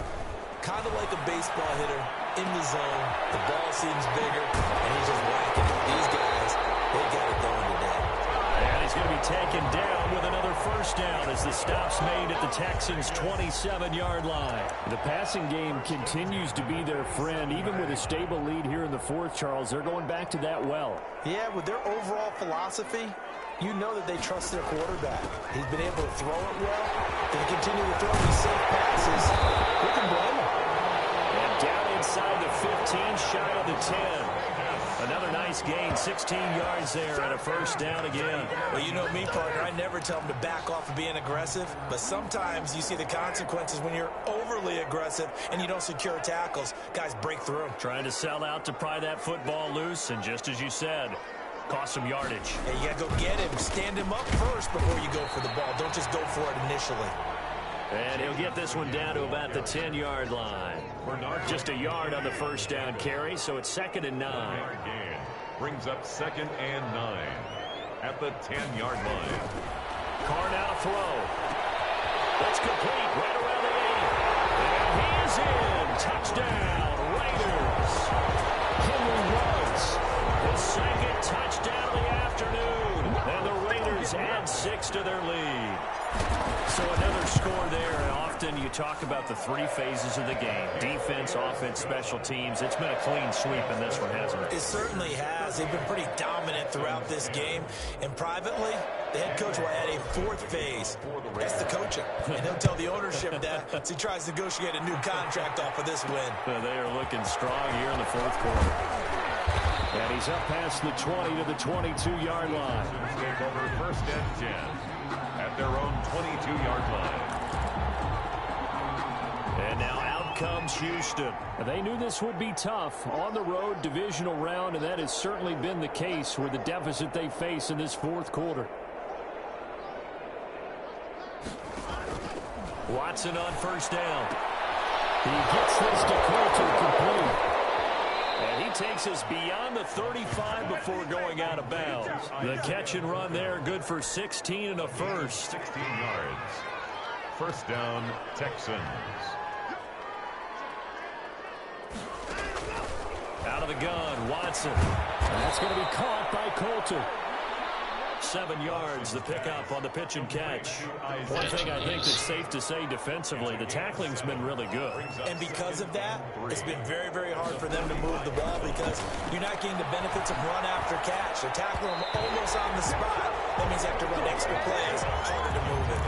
Kind of like a baseball hitter in the zone. The ball seems bigger, and he's just whacking it. These guys, they got it going today.
And he's going to be taken down with another first down as the stop's made at the Texans' 27-yard line. The passing game continues to be their friend. Even with a stable lead here in the fourth, Charles, they're going back to that well.
Yeah, with their overall philosophy, you know that they trust their quarterback. He's been able to throw it well. They continue to throw these safe passes. Who can blame him?
And down inside the 15, shy of the 10. Another nice gain, 16 yards there, and a first down again.
Well, you know me, partner. I never tell them to back off of being aggressive, but sometimes you see the consequences when you're overly aggressive and you don't secure tackles. Guys break through.
Trying to sell out to pry that football loose, and just as you said, cost some yardage.
Yeah, you got to go get him. Stand him up first before you go for the ball. Don't just go for it initially.
And he'll get this one down to about the 10-yard line. Just a yard on the first down carry, so it's 2nd and 9.
Brings up 2nd and 9 at the 10-yard line.
Carr now to throw. That's complete right around the 8. And he is in. Touchdown, Raiders. Henry Ruggs, the second touchdown of the afternoon. And the Raiders add 6 to their lead. So another score there, and often you talk about the 3 phases of the game. Defense, offense, special teams. It's been a clean sweep in this one, hasn't it?
It certainly has. They've been pretty dominant throughout this game. And privately, the head coach will add a 4th phase. That's the coaching. And he'll tell the ownership that as he tries to negotiate a new contract off of this win.
They are looking strong here in the fourth quarter. And he's up past the 20 to the 22-yard line.
Take over 1st and 10 at their own 22-yard line.
And now out comes Houston. They knew this would be tough on the road divisional round, and that has certainly been the case with the deficit they face in this fourth quarter. Watson on first down. He gets this to Coulter complete. And he takes us beyond the 35 before going out of bounds. The catch and run there, good for 16 and a first.
16 yards. First down, Texans.
Out of the gun, Watson. And that's going to be caught by Coulter. 7 yards, the pickup on the pitch and catch. One thing I think that's safe to say defensively, the tackling's been really good.
And because of that, it's been very, very hard for them to move the ball because you're not getting the benefits of run after catch. They're tackling them almost on the spot. That means they have to run extra plays, harder to move it.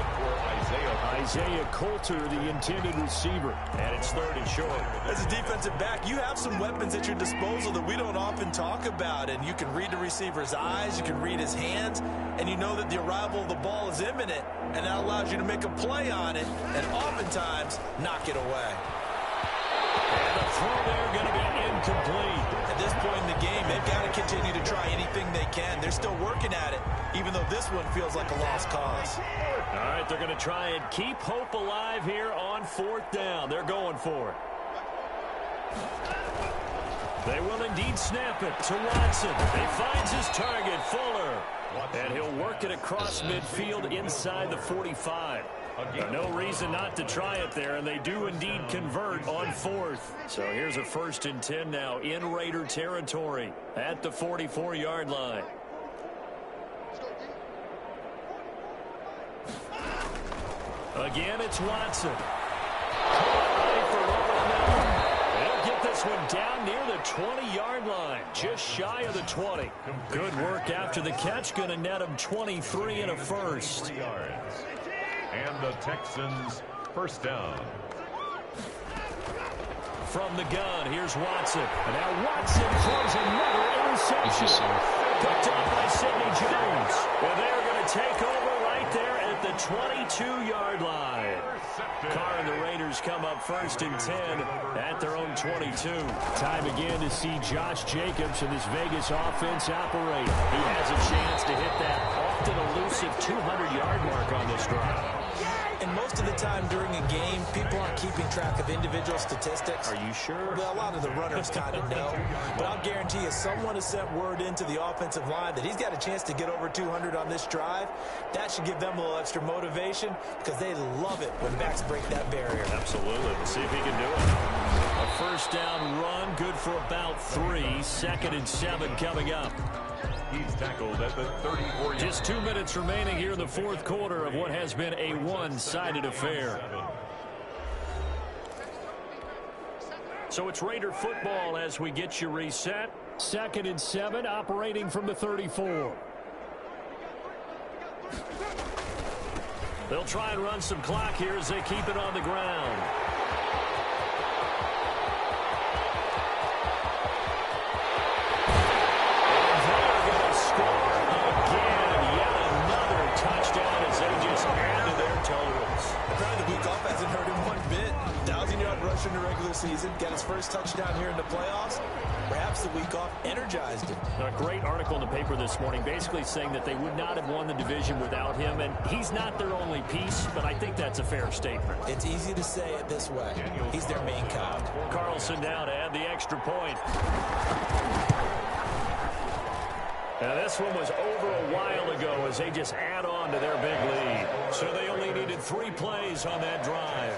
Isaiah Coulter, the intended receiver. And it's 3rd and short.
As a defensive back, you have some weapons at your disposal that we don't often talk about. And you can read the receiver's eyes, you can read his hands, and you know that the arrival of the ball is imminent. And that allows you to make a play on it and oftentimes knock it away.
And the throw there going to be incomplete.
At this point in the game, they've got to continue to try anything they can. They're still working at it, even though this one feels like a lost cause.
All right, they're going to try and keep hope alive here on 4th down. They're going for it. They will indeed snap it to Watson. He finds his target, Fuller. And he'll work it across midfield inside the 45. No reason not to try it there, and they do indeed convert on 4th. So here's a 1st and 10 now in Raider territory at the 44-yard line. Again, it's Watson. They'll get this one down near the 20-yard line, just shy of the 20. Good work after the catch, going to net him 23 and a first.
And the Texans first down.
From the gun, here's Watson. And now Watson throws another interception. Picked up by Sidney Jones. And they're going to take over right there at the 22-yard line. Carr and the Raiders come up 1st and 10 at their own 22. Time again to see Josh Jacobs and this Vegas offense operate. He has a chance to hit that often elusive 200-yard mark on this drive.
And most of the time during a game, people aren't keeping track of individual statistics.
Are you sure?
Well, a lot of the runners kind of know. But I'll guarantee you, someone has sent word into the offensive line that he's got a chance to get over 200 on this drive. That should give them a little extra motivation because they love it when backs break that barrier.
Absolutely. We'll see if he can do it. A 1st down run, good for about 3. 2nd and 7 coming up.
He's tackled at the 34.
Just 2 minutes remaining here in the 4th quarter of what has been a one-sided affair. So it's Raider football as we get you reset. 2nd and 7 operating from the 34. They'll try and run some clock here as they keep it on the ground. Touchdown as they just add to their totals.
Apparently the week off hasn't hurt him one bit. 1,000-yard rush in the regular season. Got his first touchdown here in the playoffs. Perhaps the week off energized him.
A great article in the paper this morning basically saying that they would not have won the division without him. And he's not their only piece, but I think that's a fair statement.
It's easy to say it this way. He's their main cog.
Carlson now to add the extra point. Now this one was over a while ago as they just add on to their big lead. So they only needed 3 plays on that drive.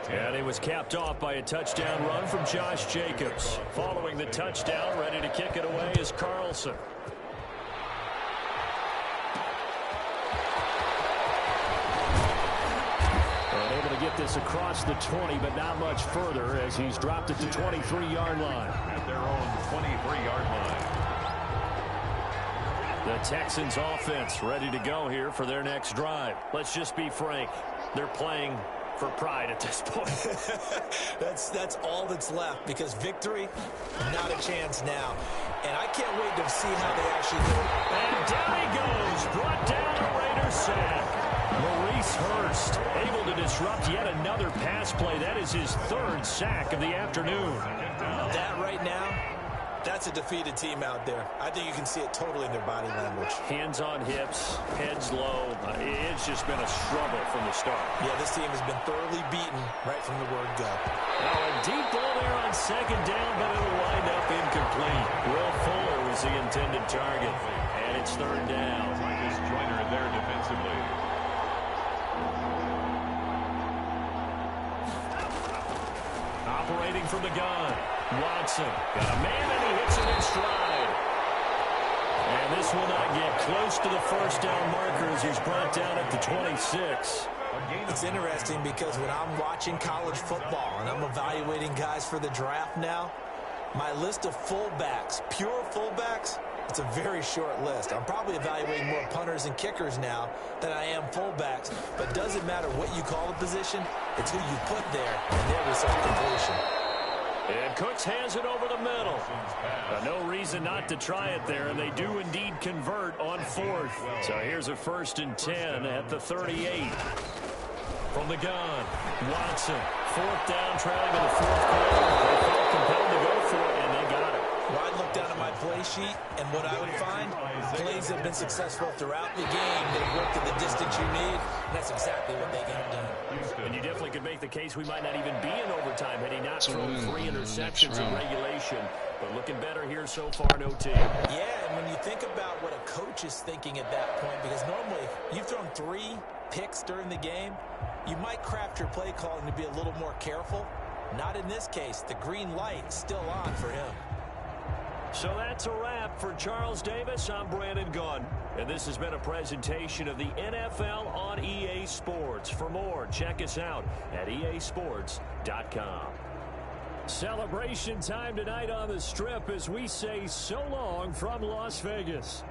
And it was capped off by a touchdown run from Josh Jacobs. Following the touchdown, ready to kick it away is Carlson. And able to get this across the 20, but not much further as he's dropped it to 23-yard line.
At their own 23-yard line.
The Texans offense ready to go here for their next drive. Let's just be frank. They're playing for pride at this point.
That's all that's left because victory, not a chance now. And I can't wait to see how they actually do it.
And down he goes. Brought down a Raider sack. Maurice Hurst able to disrupt yet another pass play. That is his 3rd sack of the afternoon.
That right now, that's a defeated team out there. I think you can see it totally in their body language.
Hands on hips, heads low. It's just been a struggle from the start.
Yeah, this team has been thoroughly beaten right from the word go.
Now a deep ball there on 2nd down, but it'll wind up incomplete. Will Fuller was the intended target, and it's 3rd down.
Marcus Joyner there defensively.
Operating from the gun. Watson got a man and he hits it in stride. And this will not get close to the 1st down marker as he's brought down at the 26.
It's interesting because when I'm watching college football and I'm evaluating guys for the draft now, my list of fullbacks, pure fullbacks, it's a very short list. I'm probably evaluating more punters and kickers now than I am fullbacks. But it doesn't matter what you call a position, it's who you put there and their result completion.
And Cooks has it over the middle. No reason not to try it there, and they do indeed convert on 4th. So here's a 1st and 10 at the 38. From the gun, Watson, 4th down, trailing in the 4th quarter. They felt compelled to go for it, and they got it.
Well, I look down at my play sheet, and what I would find, plays have been successful throughout the game. They've worked at the distance you need, and that's exactly what they got done.
And you definitely could make the case we might not even be in overtime had he not thrown 3 interceptions in regulation. But looking better here so far, no team.
Yeah, and when you think about what a coach is thinking at that point, because normally you've thrown 3 picks during the game, you might craft your play calling to be a little more careful. Not in this case. The green light still on for him.
So that's a wrap for Charles Davis. I'm Brandon Gunn. And this has been a presentation of the NFL on EA Sports. For more, check us out at easports.com. Celebration time tonight on the Strip as we say so long from Las Vegas.